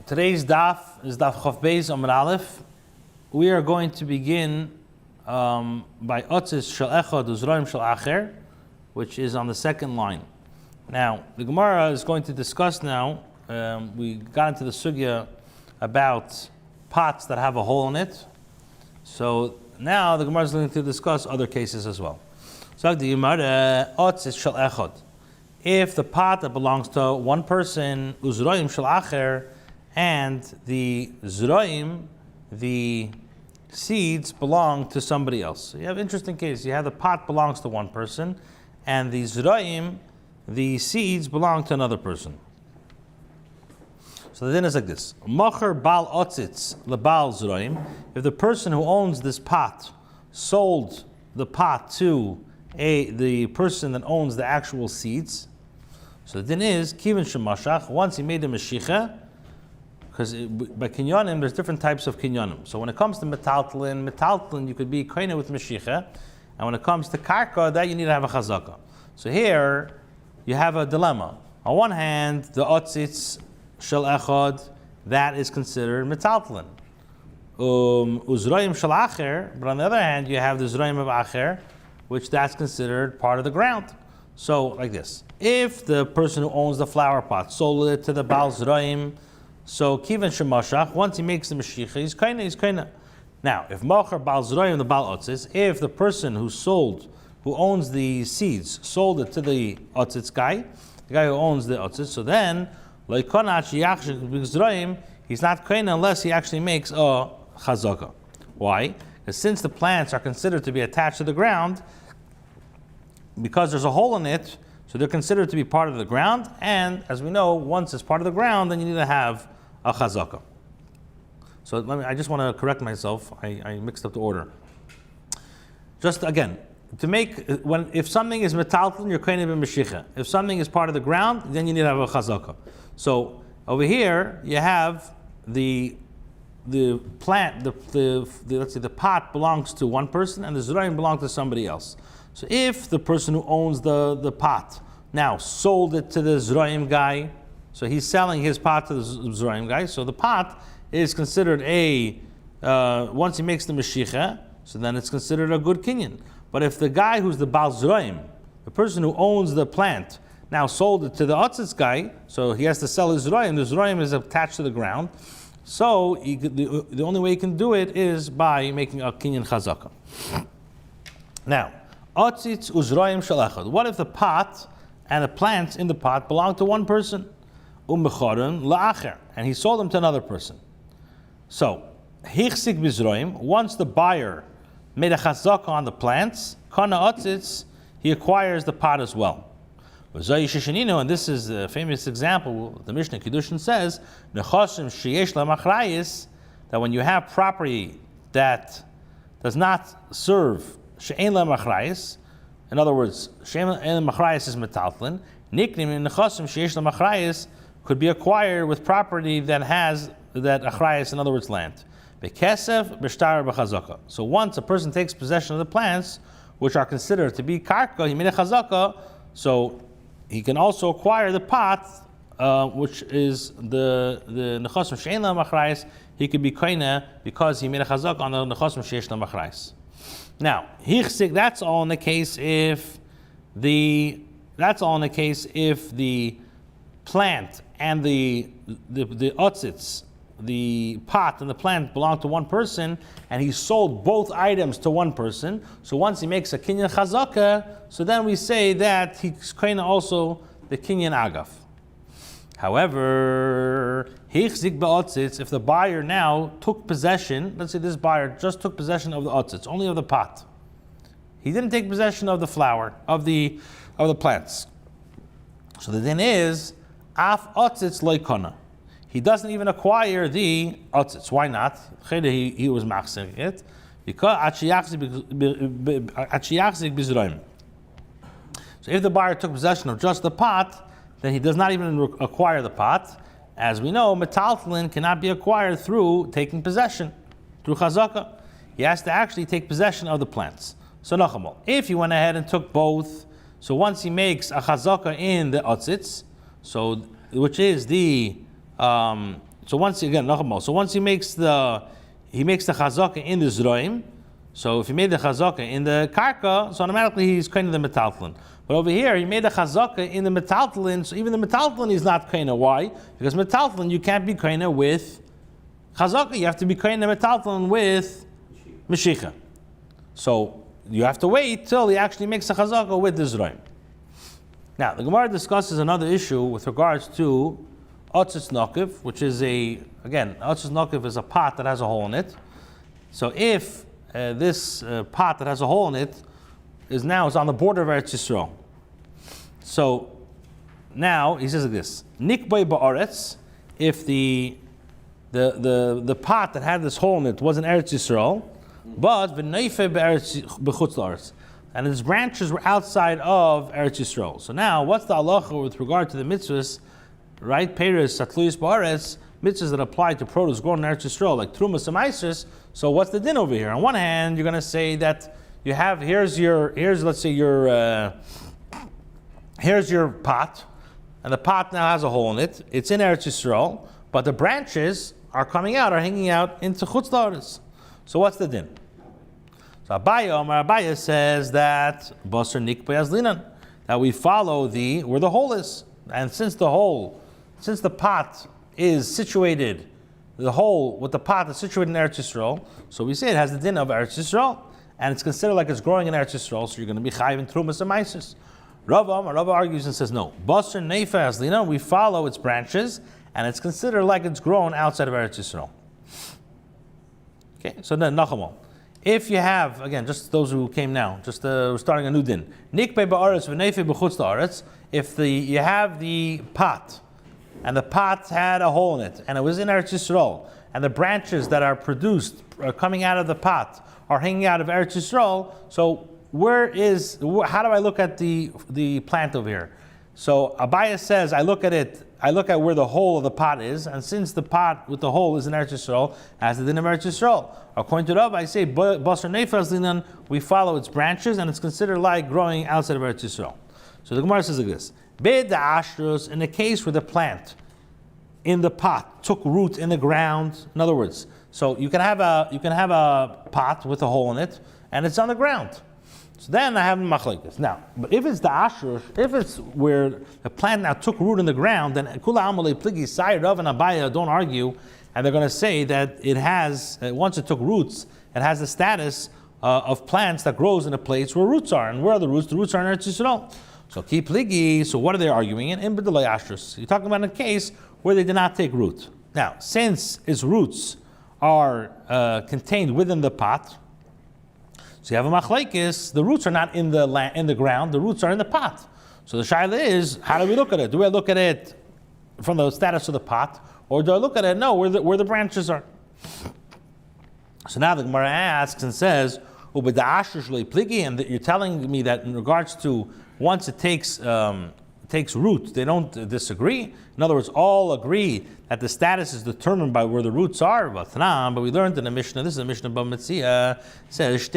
Today's daf is daf Chaf Beis Amud Aleph. We are going to begin by Otzis Shel Echad Uzroim Shel Acher, which is on the second line. Now, the Gemara is going to discuss now, we got into the sugya about pots that have a hole in it. So now the Gemara is going to discuss other cases as well. So the Gemara, Otzis Shel Echad. If the pot that belongs to one person, Uzroim Shel Acher, and the Zroim, the seeds, belong to somebody else. So you have an interesting case. You have the pot belongs to one person, and the Zroim, the seeds, belong to another person. So the din is like this. Mocher bal otzitz lebal Zroim. If the person who owns this pot sold the pot to the person that owns the actual seeds, so the din is, Kivin Shemashach, once he made a Mashicha, because by kinyanim, there's different types of kinyanim. So when it comes to metaltlin, you could be koine with Mashicha, and when it comes to karka, that you need to have a chazaka. So here, you have a dilemma. On one hand, the otzitz shel echad, that is considered metaltlin. Uzroim shel acher, but on the other hand, you have the zroim of acher, which that's considered part of the ground. So, like this. If the person who owns the flower pot sold it to the Baal Zroim, so Kivan Shemashach, once he makes the Mashiach, he's kaina. Now, if Mocher Baal Zroim, the Baal Otzitz, if the person who owns the seeds, sold it to the Otzitz guy, the guy who owns the Otzitz, so then, he's not kaina unless he actually makes a chazaka. Why? Because since the plants are considered to be attached to the ground, because there's a hole in it, so they're considered to be part of the ground, and as we know, once it's part of the ground, then you need to have a chazaka. So I just want to correct myself. I mixed up the order. Just again, if something is metaltlin, you're kind of a mashicha. If something is part of the ground, then you need to have a chazaka. So over here, you have the plant, let's say the pot belongs to one person, and the zroim belongs to somebody else. So if the person who owns the pot now sold it to the Zroim guy, so he's selling his pot to the Zroim guy, so the pot is considered once he makes the Mashiach, so then it's considered a good kinyan. But if the guy who's the Baal Zroim, the person who owns the plant, now sold it to the Otzitz guy, so he has to sell his Zroim, the Zroim is attached to the ground, so the only way he can do it is by making a kinyan chazaka. Now, Otzitz uzroim shel echad. What if the pot and the plants in the pot belong to one person? Umechorim la'acher, and he sold them to another person. So, hichsik bizroim. Once the buyer made a chazaka on the plants, kana otzitz, he acquires the pot as well. And this is the famous example. The Mishnah Kiddushin says, nechosim sheyesh lamachrayis, that when you have property that does not serve she'ein lamachrayis, in other words, she'ein lamachrayis is metaltlin. Niknim in nechosim sheyesh lamachrayis could be acquired with property that has that achrayis, in other words, land. Bekesef b'shtar b'chazaka. So once a person takes possession of the plants, which are considered to be karka, he made a chazaka, so he can also acquire the pot, which is the nechosim she'ein lamachrayis. He could be koina because he made a chazaka on the nechosim sheyesh lamachrayis. Now, hichsik, that's all in the case if the plant and the otzitz, the pot and the plant belong to one person, and he sold both items to one person. So once he makes a kinyan chazaka, so then we say that he's kind of also the kinyan agaf. However, hichzik ba'otzitz, if the buyer now took possession, let's say this buyer just took possession of the otzitz, only of the pot. He didn't take possession of the flower, of the plants. So the din is, af otzitz loikona. He doesn't even acquire the otzitz. Why not? He was machzir it, because achiyachzik bizroim. So if the buyer took possession of just the pot, then he does not even acquire the pot. As we know, metaltlin cannot be acquired through taking possession, through chazaka. He has to actually take possession of the plants. So nachamol, if he went ahead and took both, so once he makes a chazaka in the otzitz, so which is the So once he makes the chazaka in the zroim. So if he made the chazaka in the karka, so automatically he's kind of the metaltalin. But over here, he made the chazaka in the metaltalin, so even the metaltalin is not kaina. Why? Because metaltalin, you can't be kaina with chazaka. You have to be kaina metaltalin with meshicha. So you have to wait till he actually makes the chazaka with the zroim. Now, the Gemara discusses another issue with regards to otzis nokiv, which is otzis nokiv is a pot that has a hole in it. So if this pot that has a hole in it is on the border of Eretz Yisrael. So now he says like this: Nikbay ba'aretz, if the pot that had this hole in it was in Eretz Yisrael, but v'neife b'chutz la'aretz, and its branches were outside of Eretz Yisrael. So now, what's the halacha with regard to the mitzvahs, right? Peres satluyis ba'aretz, mitzvahs that apply to produce grown in Eretz Yisrael, like trumas and meisos. So what's the din over here? On one hand, you're going to say that you have here's your pot, and the pot now has a hole in it. It's in Eretz Yisrael, but the branches are hanging out into chutz la'aretz. So what's the din? So Abaya says that basar nikbay azlinan, that we follow where the hole is, and since the pot is situated. The hole with the pot is situated in Eretz Yisrael, so we say it has the din of Eretz Yisrael, and it's considered like it's growing in Eretz Yisrael, so you're going to be chayiv in trumas and meisos. Rava argues and says no. Basar neifa azlina, we follow its branches, and it's considered like it's grown outside of Eretz Yisrael. Okay, so then Nachamol. If you have, again, just those who came now, we're starting a new din. Nikbei ba'aretz v'neife b'chutz la'aretz. If you have the pot, and the pot had a hole in it, and it was in Eretz Yisrael, and the branches that are coming out of the pot are hanging out of Eretz Yisrael, so how do I look at the plant over here? So Abaya says, I look at where the hole of the pot is, and since the pot with the hole is in Eretz Yisrael, as the din of Eretz Yisrael. According to Rav, I say, basar neifa azlinan, we follow its branches, and it's considered like growing outside of Eretz Yisrael. So the Gemara says like this: in the case where the plant in the pot took root in the ground, in other words, so you can have a pot with a hole in it, and it's on the ground. So then I have a machlekes. Now, but if it's the ashrush, if it's where the plant now took root in the ground, then kula amalei pligi sayir Rav and Abaya don't argue, and they're going to say that it has, once it took roots, it has the status of plants that grows in a place where roots are. And where are the roots? The roots are in Eretz Yisrael. So keep pligi. So what are they arguing? In b'delay ashrus, you're talking about a case where they did not take root. Now, since its roots are contained within the pot, so you have a machlekes, the roots are not in the ground, the roots are in the pot. So the shaila is, how do we look at it? Do I look at it from the status of the pot, or do I look at it, no, where the branches are? So now the Gemara asks and says, and that you're telling me that in regards to once it takes root, they don't disagree. In other words, all agree that the status is determined by where the roots are. But we learned in the Mishnah, this is the Mishnah B'Metzia, says,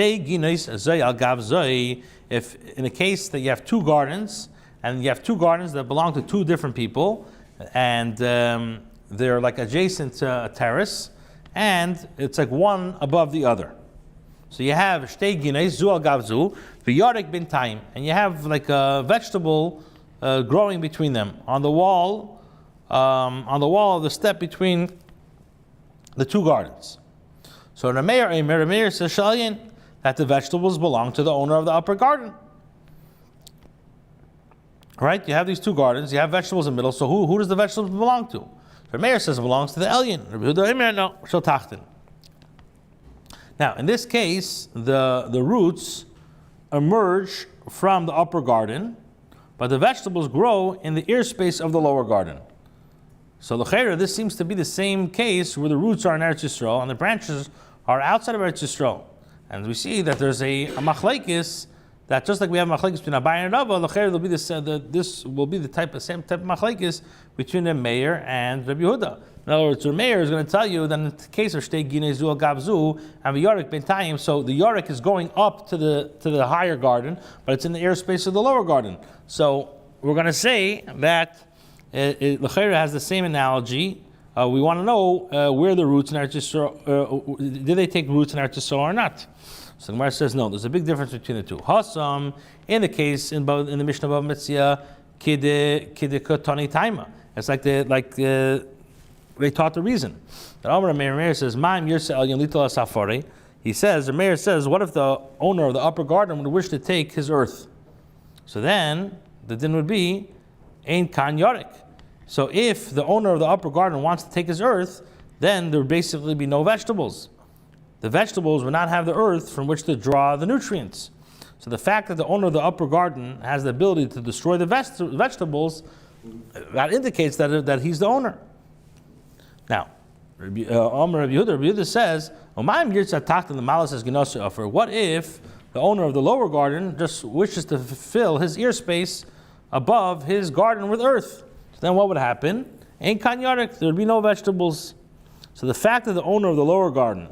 if in a case that you have two gardens, and you have two gardens that belong to two different people, and they're like adjacent to a terrace, and it's like one above the other. So you have shtei ginais zu al gavzu v'yarek bintayim, and you have like a vegetable growing between them on the wall of the step between the two gardens. So Rameir says Shalyan that the vegetables belong to the owner of the upper garden. Right? You have these two gardens, you have vegetables in the middle, so who does the vegetables belong to? Rameir says it belongs to the Elyon. Rabbi Huda no, shel tachtin. Now, in this case, the roots emerge from the upper garden, but the vegetables grow in the ear space of the lower garden. So l'cheira, this seems to be the same case where the roots are in Eretz Yisrael and the branches are outside of Eretz Yisrael. And we see that there's a machlekes, that just like we have machlekes between Abaye and Rava, l'cheira will be this will be the same type of machlekes between the Meir and Rabbi Yehuda. In other words, the Meir is going to tell you that in the case of Shtei Ginei Zu Al Gavzu and the Yarek Bentayim, so the Yarek is going up to the higher garden, but it's in the airspace of the lower garden. So we're going to say that L'cheira has the same analogy we want to know where the roots in Eretz Yisrael, did they take roots in Eretz Yisrael or not? So the Gemara says no. There's a big difference between the two. Hasam, in the case in the Mishnah Bava Metzia, kidikotani taima. It's like they taught the reason. That Amar Meir says, "Ma'im yirsa el yonlitol asafari." He says, the Meir says, what if the owner of the upper garden would wish to take his earth? So then the din would be ein kan yorik. So if the owner of the upper garden wants to take his earth, then there would basically be no vegetables. The vegetables would not have the earth from which to draw the nutrients. So the fact that the owner of the upper garden has the ability to destroy the vegetables, that indicates that he's the owner. Now, Rabbi Yehuda says, what if the owner of the lower garden just wishes to fill his ear space above his garden with earth? So then what would happen? Ein kan yarik, there would be no vegetables. So the fact that the owner of the lower garden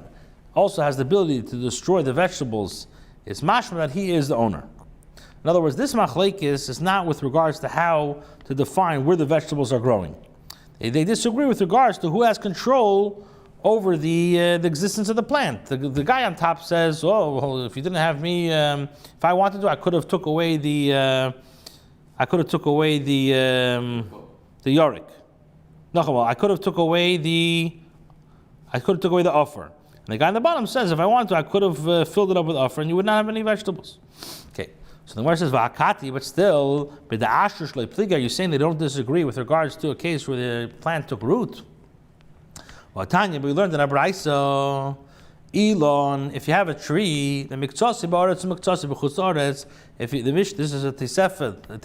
also has the ability to destroy the vegetables is mashma that he is the owner. In other words, this machlekes is not with regards to how to define where the vegetables are growing. They disagree with regards to who has control over the existence of the plant. The guy on top says, "Oh, well, if you didn't have me, if I wanted to, I could have took away the yorik. No, well, I could have took away the offer." And the guy on the bottom says, "If I wanted to, I could have filled it up with offer, and you would not have any vegetables." Okay. So the Gemara says, "Va'akati," but still, are you saying they don't disagree with regards to a case where the plant took root? Well, Tanya, but we learned in Abraisa, Elon, if you have a tree, the miktsasi ba'aretz and miktsasi b'chutz haaretz, this is a Tosefta. The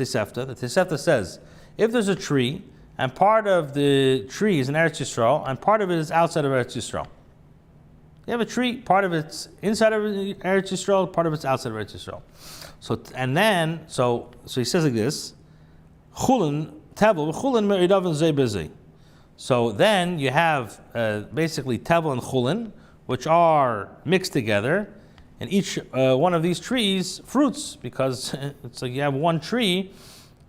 Tosefta says, if there's a tree, and part of the tree is in Eretz Yisrael, and part of it is outside of Eretz Yisrael. You have a tree, part of it's inside of Eretz Yisrael, part of it's outside of Eretz Yisrael. So he says like this, Chulin tevel v'chulin me'idav and zeh b'zeh. So then you have basically tevel and chulin, which are mixed together, and each one of these trees fruits, because it's like you have one tree,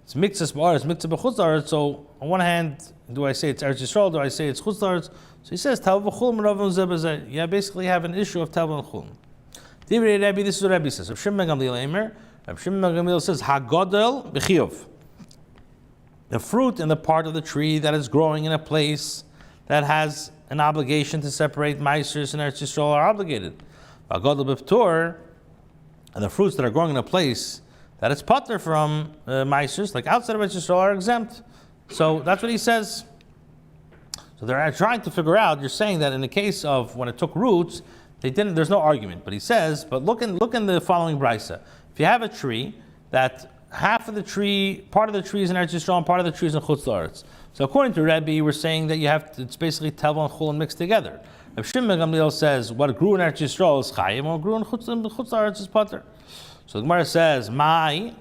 it's mixed ba'aretz, mixed b'chutz haaretz. So on one hand, do I say it's Eretz Yisrael? Do I say it's chutz haaretz? So he says tevel v'chulin me'idav and zeh b'zeh. You basically have an issue of tevel and chulin. This is what Rabbi says. Rav Shimon ben Gamliel says, Hagodel b'chiyov. The fruit in the part of the tree that is growing in a place that has an obligation to separate Maasros and Eretz Yisrael are obligated. Hagodel b'ptur, and the fruits that are growing in a place that is pater from Maasros, like outside of Eretz Yisrael, are exempt. So that's what he says. So they're trying to figure out, you're saying that in the case of when it took roots, there's no argument, but he says, but look in the following brisa. If you have a tree that half of the tree, part of the tree is in Eretz Yisrael and part of the tree is in chutz haaretz. So according to Rebbe, we're saying that it's basically tevel and chulin mixed together. Rav Shimon ben Gamliel says what grew in Eretz Yisrael is chayim, or grew in chutz haaretz is pater. So the Gemara says, "My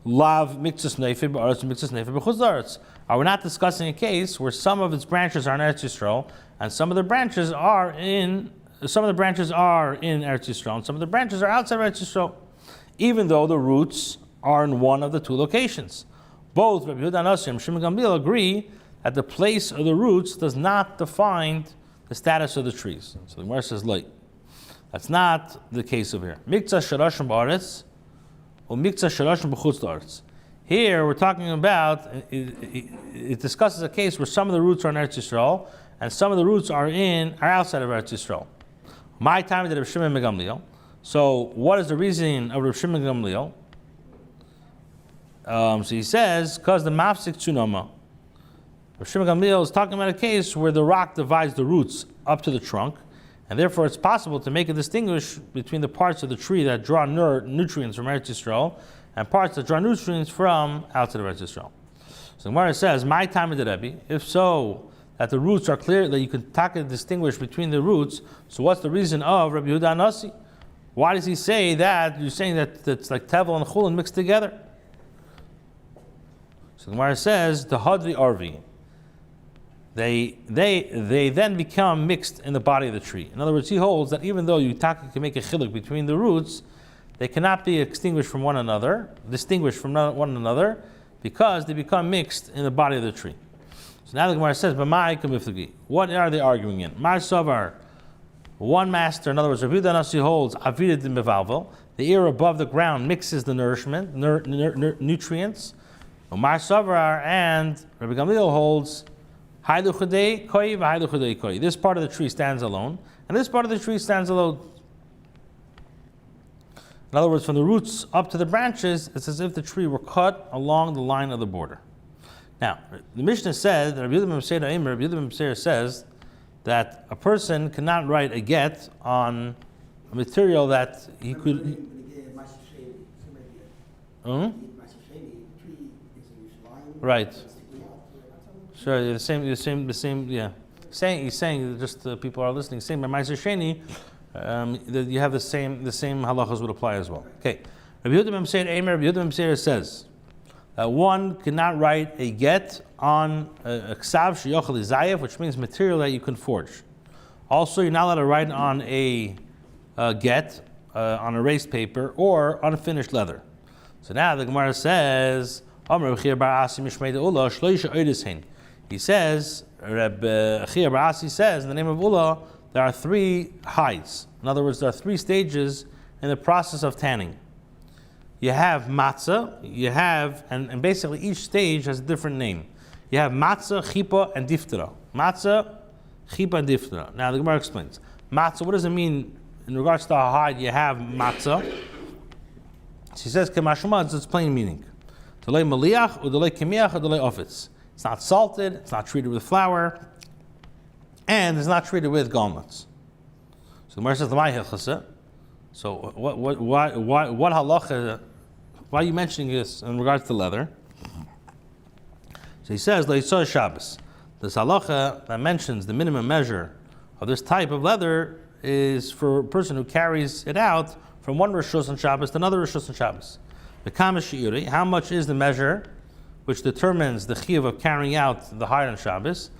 lav mixus neifer b'aretz mixus neifer b'chutz haaretz." Are we not discussing a case where some of its branches are in Eretz Yisrael and some of the branches are in Eretz Yisrael, and some of the branches are outside of Eretz Yisrael, even though the roots are in one of the two locations? Both Rabbi Yehuda and Shimon Gamliel agree that the place of the roots does not define the status of the trees. So the Gemara says, "Like, that's not the case over here. Mikza sharashim ba'aretz, or mikza sharashim b'chutz haaretz." Here we're talking about, it discusses a case where some of the roots are in Eretz Yisrael and some of the roots are outside of Eretz Yisrael. My time did Rav Shimon ben Gamliel. So what is the reasoning of Rav Shimon ben Gamliel? So he says, because the mafsik tsunoma. Rav Shimon ben Gamliel is talking about a case where the rock divides the roots up to the trunk, and therefore it's possible to make a distinguish between the parts of the tree that draw nutrients from Eretz Yisrael and parts that draw nutrients from outside of Eretz Yisrael. So the Gemara says, my time did Rebbe. If so, that the roots are clear, that you can distinguish between the roots. So what's the reason of Rabbi Yehuda Nasi? Why does he say that? You're saying that it's like tevel and chulin mixed together. So the Gemara says, the hadvi arvi. They then become mixed in the body of the tree. In other words, he holds that even though you can make a chiluk between the roots, they cannot be distinguished from one another, because they become mixed in the body of the tree. So now the Gemara says, what are they arguing in? Mar Savar, one master, in other words, Rabbi Yehuda Nasi holds, Avidah Din Mevalvel, the air above the ground mixes the nourishment, nutrients. Mar Savar, and Rabbi Gamliel holds, Hailu Chudei Koi, Hailu Chudei Koi. This part of the tree stands alone, and this part of the tree stands alone. In other words, from the roots up to the branches, it's as if the tree were cut along the line of the border. Now, the Mishnah said, Rabbi Yehuda Meser says that a person cannot write a get on a material that he could. Right. Sure. The same. Yeah. He's saying just people are listening. Saying by Ma'aser Sheni, you have the same halachas would apply as well. Okay. Rabbi Yehuda Meser says that one cannot write a get on a ksav sheyochel zayev, which means material that you can forge. Also, you're not allowed to write on a get on erased paper or unfinished leather. So now the Gemara says, he says, Rabbi Achia Bar Asi says, in the name of Ullah, there are 3 hides. In other words, there are 3 stages in the process of tanning. You have matzah, and basically each stage has a different name. You have matzah, chipa, and diftera. Matzah, chipa, and diftera. Now the Gemara explains. Matzah, what does it mean in regards to a hide? You have matzah. She says, Kemashma, it's plain meaning. Delay maliach, or delay kemiach, or delay ofitz. It's not salted, it's not treated with flour, and it's not treated with gallnuts. So the Gemara says, L'may hilchasa. So what halacha? Why are you mentioning this in regards to leather? So he says, Le'isor Shabbos. This halacha that mentions the minimum measure of this type of leather is for a person who carries it out from one Rosh Hashanah Shabbos to another Rosh Hashanah Shabbos. The Kama Shi'uri, how much is the measure which determines the chiyuv of carrying out the hide on Shabbos?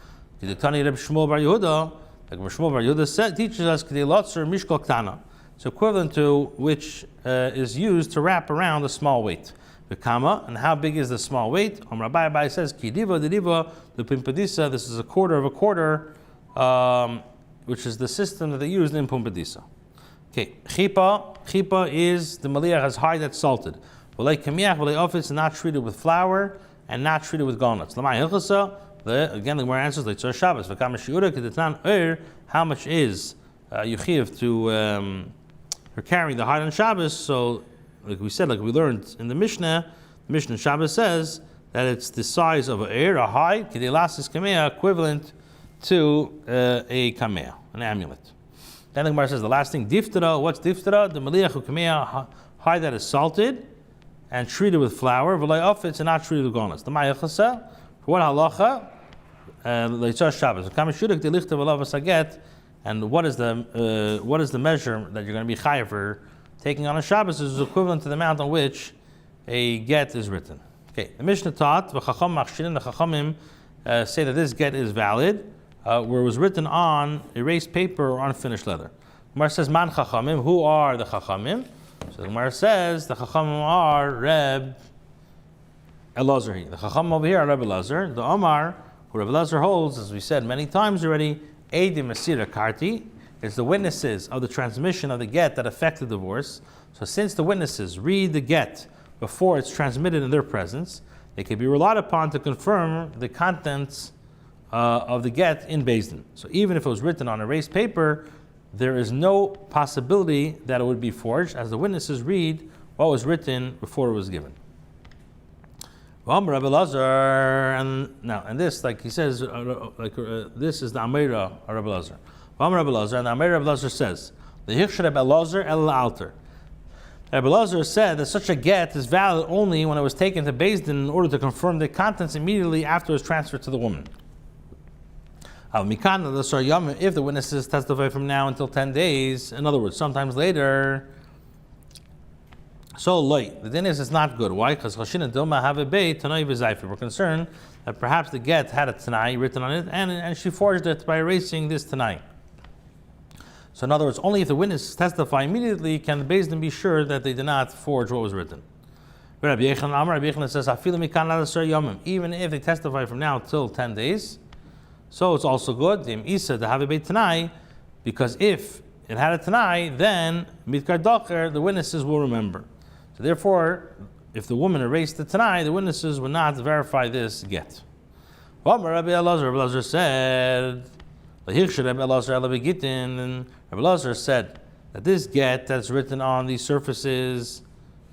The Tani Reb Shmuel Bar Yehuda, like Reb Shmuel Bar Yehuda teaches us K'dei Lotzer Mishkol Ktana. It's equivalent to which is used to wrap around a small weight. The kama, and how big is the small weight? Rabbi Abai says, Ki diva the pimpadisa. This is a quarter of a quarter, which is the system that they used in pimpadisa. Okay, chipa is the maliyah has hide that's salted. V'lei kemiach, v'lei ofitz, not treated with flour and not treated with gallnuts. L'may hilchasa. Again, the Gemara answers Leitzor Shabbos. V'kama shiura kedetan how much is yuchiv to for carrying the hide on Shabbos? So, like we said, like we learned in the Mishnah Shabbos says that it's the size of a hide, kedelasis kamea, equivalent to a kamea, an amulet. Then the Gemara says the last thing, diftera. What's diftera? The maliach kamea, hide that is salted and treated with flour. V'lei ofitz, and not treated with gallnuts. The ma'achasa. For what halacha? Leitzor Shabbos. Kameshudak delichta v'lav asaget. And what is the measure that you're going to be chayav for taking on a Shabbos is equivalent to the amount on which a get is written. Okay, the Mishnah taught, the Chachamim say that this get is valid, where it was written on erased paper or unfinished leather. The Gemara says, Man Chachamim, who are the Chachamim? So the Gemara says, the Chachamim are Reb Elazar. The Chachamim over here are Reb Elazar. The Omar, who Reb Elazar holds, as we said many times already, Eidim Masira Karti, is the witnesses of the transmission of the get that affect the divorce. So since the witnesses read the get before it's transmitted in their presence, they can be relied upon to confirm the contents of the get in Beis Din. So even if it was written on erased paper, there is no possibility that it would be forged, as the witnesses read what was written before it was given. And this, like he says, this is the Amira of Rabbi Elazar. And the Amira of Elazar says, the Hichshar Rabbi Elazar el alter. Rabbi Elazar said that such a get is valid only when it was taken to Beis Din in order to confirm the contents immediately after it was transferred to the woman. If the witnesses testify from now until 10 days, in other words, sometimes later, so late. The din is it's not good. Why? Because Chashin and Dilma have a beit Tanai v'Zayfer. We're concerned that perhaps the get had a Tanai written on it, and she forged it by erasing this Tanai. So in other words, only if the witnesses testify immediately can the Beis Din be sure that they did not forge what was written. Rabbi Yechanan says, even if they testify from now till 10 days, So it's also good, the Isa to have a beit tanai, because if it had a tanai, then mitkar docher, the witnesses will remember. So therefore, if the woman erased the tanai, the witnesses would not verify this get. Rabbi Elazar said, and Rabbi Elazar said that this get that's written on these surfaces,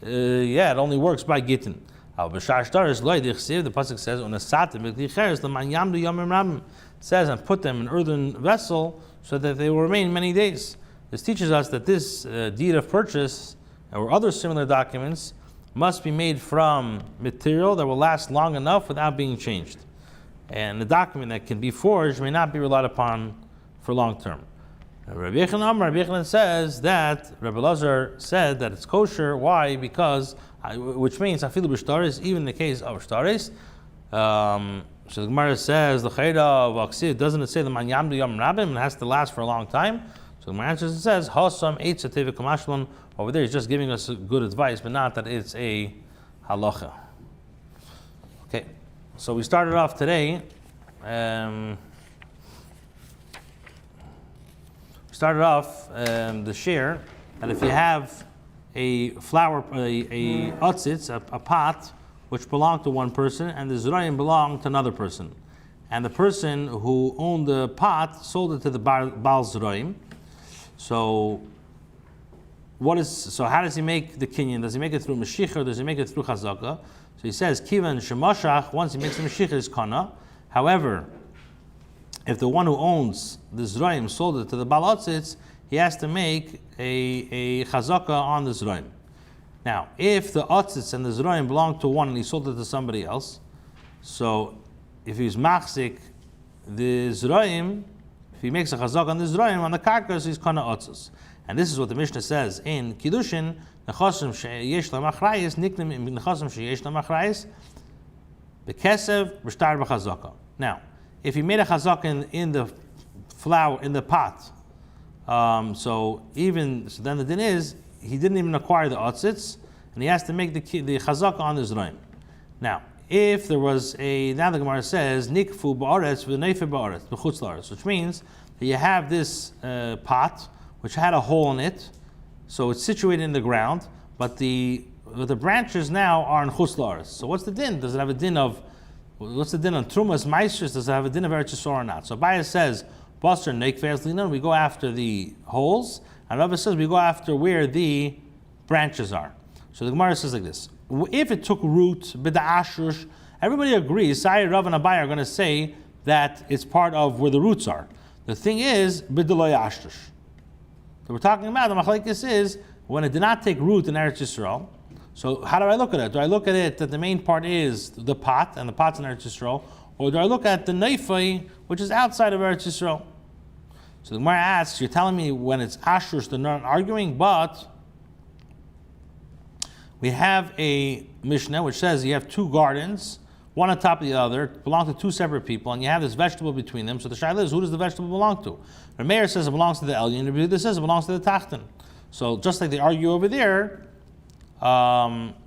it only works by Gittin. The pasuk says, and put them in an earthen vessel so that they will remain many days. This teaches us that this deed of purchase or other similar documents must be made from material that will last long enough without being changed. And the document that can be forged may not be relied upon for long term. Rabbi Yochanan says that Rabbi Elazar said that it's kosher. Why? Because, which means afilu b'shtaris, even in the case of shtaris. So the Gemara says the chayda of aksiv, doesn't it say the man yamdu yom rabim, it has to last for a long time? So the Gemara answers, it says hasam eitz atevik kamashlan. Over there, he's just giving us good advice, but not that it's a halacha. Okay, so we started off today. The share that if you have a flower, a otzitz, a pot, which belonged to one person, and the zrayim belonged to another person, and the person who owned the pot sold it to the Baal Zrayim. So how does he make the kinyan? Does he make it through Mashiach or does he make it through Chazaka? So he says, Kivan Shemashach, once he makes the Mashiach, is Kana. However, if the one who owns the Zrayim sold it to the Baal Otzitz, he has to make a Chazaka on the Zrayim. Now, if the Otzitz and the Zrayim belong to one and he sold it to somebody else, so if he's Machzik, the Zrayim, if he makes a Chazaka on the Zrayim, on the Karkas, he's Kana Otzitz. And this is what the Mishnah says in Kiddushin, Nechosim sheyesh lamachrayis, niknim nechosim sheyesh lamachrayis, bekesev b'shtar b'chazaka. Now, if he made a chazaka in the flour, in the pot, so then the din is, he didn't even acquire the otzitz, and he has to make the chazaka on the zrayim. Now, if there was now the Gemara says, nikfu ba'aretz v'neife ba'aretz, b'chutz la'aretz, which means that you have this pot, which had a hole in it, so it's situated in the ground, but the branches now are in chutz la'aretz. So what's the din? Does it have a din of, what's the din on trumas meisters? Does it have a din of Eretz Yisrael or not? So Abaya says, Basar neikveas linan, we go after the holes, and Rabbi says we go after where the branches are. So the Gemara says like this: if it took root, b'da'ashush, everybody agrees. Sai, Rav, and Abaya are going to say that it's part of where the roots are. The thing is, b'deloy ashush. So we're talking about the machlekes is when it did not take root in Eretz Yisrael. So how do I look at it? Do I look at it that the main part is the pot, and the pot's in Eretz Yisrael, or do I look at the neifai, which is outside of Eretz Yisrael? So the Gemara asks, you're telling me when it's ashush, they're not arguing, but we have a Mishnah which says you have two gardens, one on top of the other, belong to two separate people, and you have this vegetable between them. So the shaila is, who does the vegetable belong to? The mayor says it belongs to the Elyon, and Rabbi says it belongs to the Tachton. So just like they argue over there,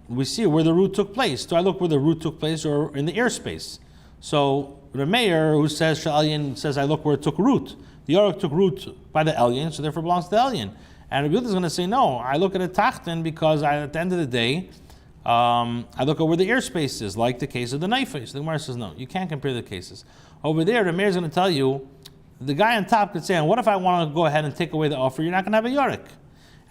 we see where the root took place. Do I look where the root took place or in the airspace? So the mayor who says Elyon says I look where it took root. The York took root by the Elyon, so therefore it belongs to the Elyon. And Rabbi is going to say no, I look at a Tachton because at the end of the day, I look at where the airspace is, like the case of the knife face. The Gemara says no, you can't compare the cases. Over there, the mayor is going to tell you, the guy on top could say, what if I want to go ahead and take away the offer? You're not going to have a York.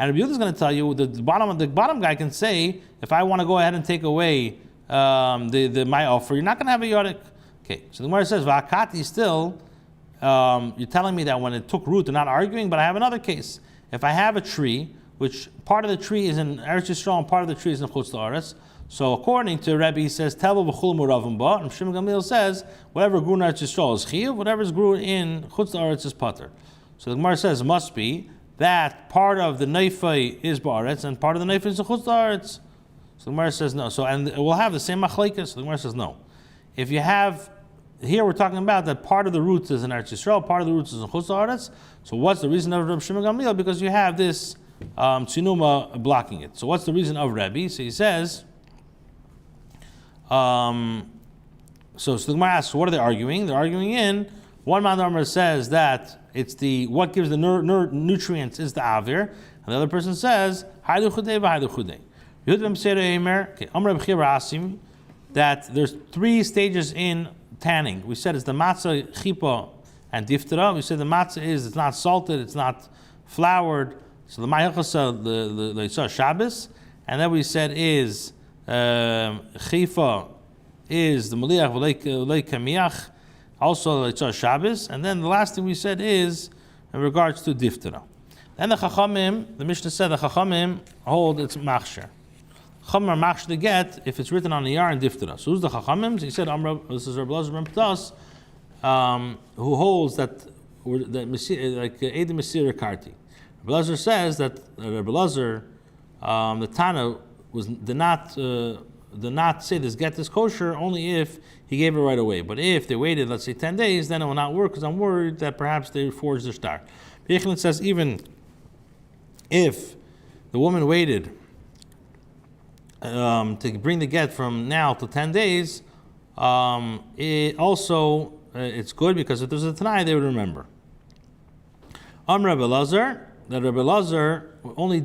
And Rabbi is going to tell you, the bottom guy can say, if I want to go ahead and take away my offer, you're not going to have a York. Okay, so the Gemara says, V'akati still, you're telling me that when it took root, they're not arguing, but I have another case. If I have a tree, which part of the tree is in Eretz Yisrael and part of the tree is in Chutz La'aretz, so according to Rebbe, he says, Tevel v'chul muravim ba, and Shimon Gamliel says, whatever grew in Eretz Yisrael is chiyuv, whatever is grew in Chutz La'aretz is pater. So the Gemara says, it must be that part of the neifai is ba'aretz and part of the neifai is in Chutz La'aretz. So the Gemara says no. So, and it will have the same machlekes. So the Gemara says no. If you have, here we're talking about that part of the roots is in Eretz Yisrael, part of the roots is in Chutz La'aretz. So what's the reason of Rabbi Shimon Gamliel? Because you have this tzinuma blocking it. So what's the reason of Rebbe? So he says, so the Gemara asks, what are they arguing? They're arguing in One Manamar says that it's what gives the nutrients is the avir, and the other person says haydu chudei v'haydu chudei. That there's 3 stages in tanning. We said it's the matzah, chipa, and diftera. We said the matzah it's not salted, it's not floured. So the ma'ilchasa, the Yisrael Shabbos, and then we said is chifa is the maliach v'lei kamiach, also the Yisrael Shabbos, and then the last thing we said is in regards to diftera. Then the Chachamim, the Mishnah said the Chachamim hold it's machsher. Chachamim are machsher to get if it's written on the yar and diftera. So who's the Chachamim? So he said this is Rabbi S Greenwald, who holds that like Edim Mesir Karti. Rabbi Elazar says that Rabbi Elazar, the Tana did not say this get this kosher only if he gave it right away. But if they waited, let's say 10 days, then it will not work because I'm worried that perhaps they forged their star. Yechlan says even if the woman waited to bring the get from now to 10 days, it's good because if there's a Tanai, they would remember. Rabbi Elazar, that Rabbi Elazar only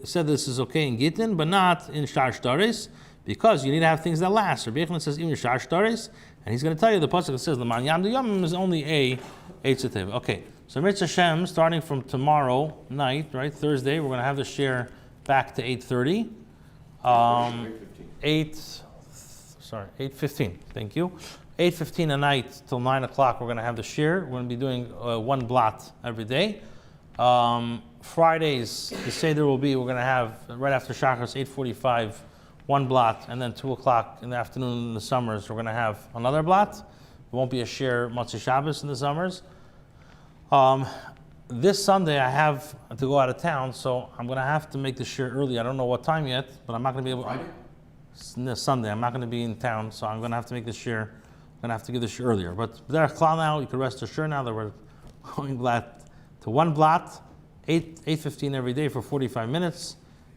said this is okay in Gittin, but not in Shar Shtaris, because you need to have things that last. Rabbi Yechlan says even Shar Shtaris, and he's going to tell you the pasuk says the Man Yam the Yom is only a Eitzatev. Okay, so Mitzvah Hashem, starting from tomorrow night, right, Thursday, we're going to have the share back to 8:30. 8:15. Thank you. 8:15 a night till 9 o'clock. We're going to have the share. We're going to be doing one blot every day. Fridays, the Seder will be, we're going to have, right after Shachar, 8:45, one blot, and then 2 o'clock in the afternoon in the summers, we're going to have another blot. There won't be a share Motzei Shabbos in the summers. This Sunday, I have to go out of town, so I'm going to have to make the share early. I don't know what time yet, but I'm not going to be able to. Sunday, I'm not going to be in town, so I'm going to have to make the share. I'm going to have to give the share earlier. But there, now, you can rest assured now that we're going to one blot, 8:15 every day for 45 minutes.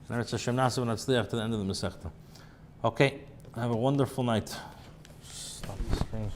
And it's Hashem Nasa when it's there to the end of the Masechta. Okay, have a wonderful night. Stop the screen.